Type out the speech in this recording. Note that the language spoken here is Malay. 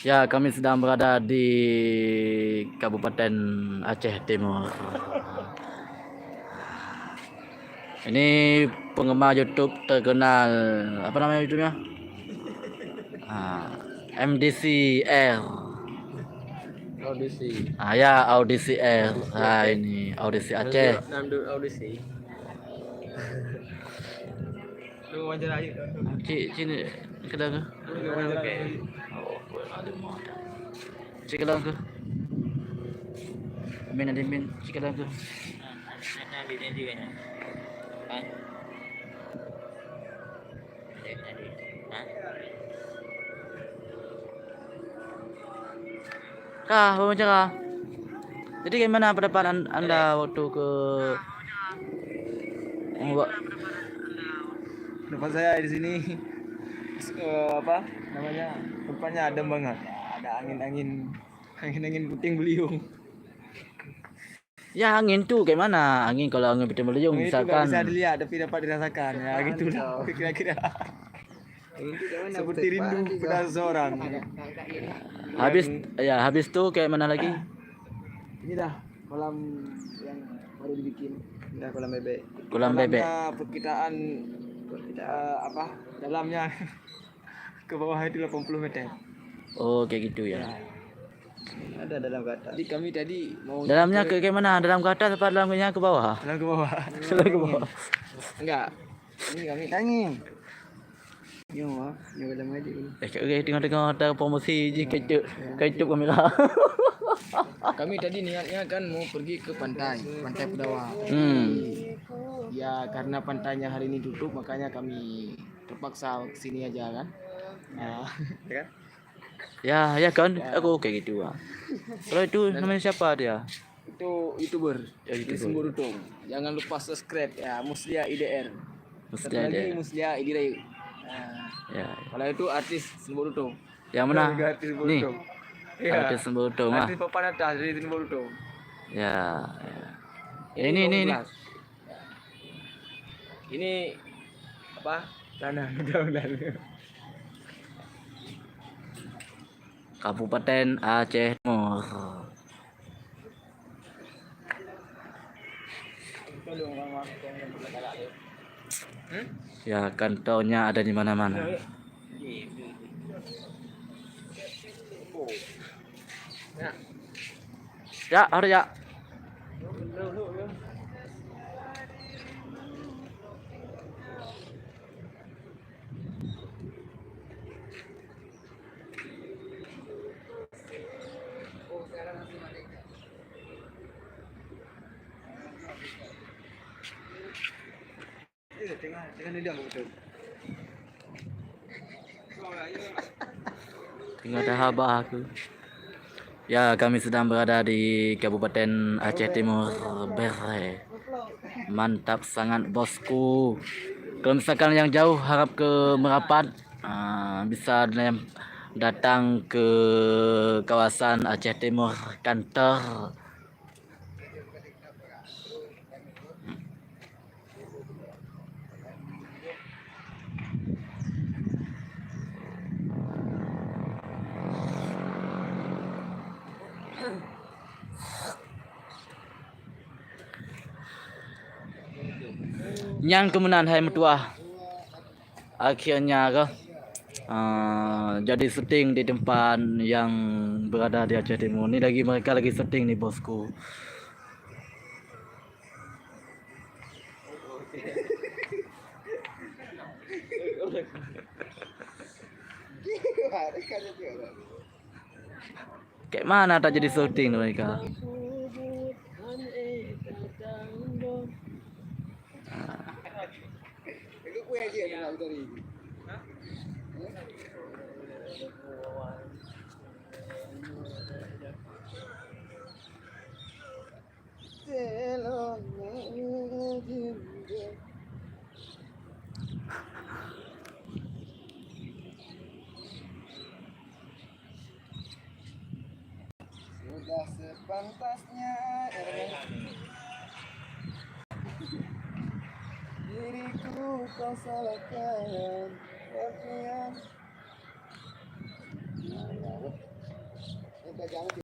Ya, kami sedang berada di Kabupaten Aceh Timur. Ini penggemar YouTube terkenal, apa namanya YouTube-nya? MDC Air. Audisi. Ya, Audisi Air. Ini Audisi Aceh. Namdu audisi. Lu wawancara aja. Sini kita ke. Cik ke ke. Min, cik ke ke. Nanti kayaknya. Kan? Kah, wawancara. Jadi gimana pendapat Anda waktu ke Depan saya di sini apa namanya? Tempatnya adem banget. Ada angin puting beliung. Ya, angin tuh kayak mana? Angin kalau angin puting beliung Itu nggak misalkan bisa dilihat tapi dapat dirasakan ya gitu lah kira-kira. Seperti rindu pada seseorang. habis tuh kayak mana lagi? Ini dah kolam yang baru dibikin. Ini kolam bebek. Kolam bebek. Perkiraan apa? Dalamnya ke bawah itu 80 meter. Oh, kayak gitu ya. Ada dalam ke atas. Jadi kami tadi mau dalamnya kayak mana? Dalam ke atas apa dalamnya ke bawah? Dalam ke bawah. Dalam ke bawah. Enggak. Ini kami angin. Yo, yo dalam aja ini. Tengok ada promosi je kecup kamera. Kami tadi niatnya kan mau pergi ke pantai Pedawa. Ya karena pantainya hari ini tutup makanya kami terpaksa ke sini aja kan. Ya kan? Ya kan, aku kayak gitu. Kalau itu namanya siapa dia? Itu YouTuber di Semburutung. Jangan lupa subscribe ya, Muslia IDR. Satu lagi Muslia Idirayu. Ya. Kalau itu artis Semburutung. Yang mana? Nih. Ya. Artis Semburutung mah. Artis papan atas dari Semburutung. Ya. Ini. Ini apa? Tanah mudah-mudahan. Kabupaten Aceh Timur. Ya, kantornya ada di mana-mana. Ya, harus ya. Tinggal ada habah aku. Ya, kami sedang berada di Kabupaten Aceh Timur, Bere. Mantap sangat bosku. Kalau misalkan yang jauh harap ke Merapat, bisa datang ke kawasan Aceh Timur Kantor. Yang kemenangan hai mertua. Akhirnya jadi syuting di tempat yang berada di Aceh Timur. Ini mereka lagi syuting nih bosku. Kayak mana tak jadi syuting mereka? Sudah sepantasnya diriku kau salahkan, tapi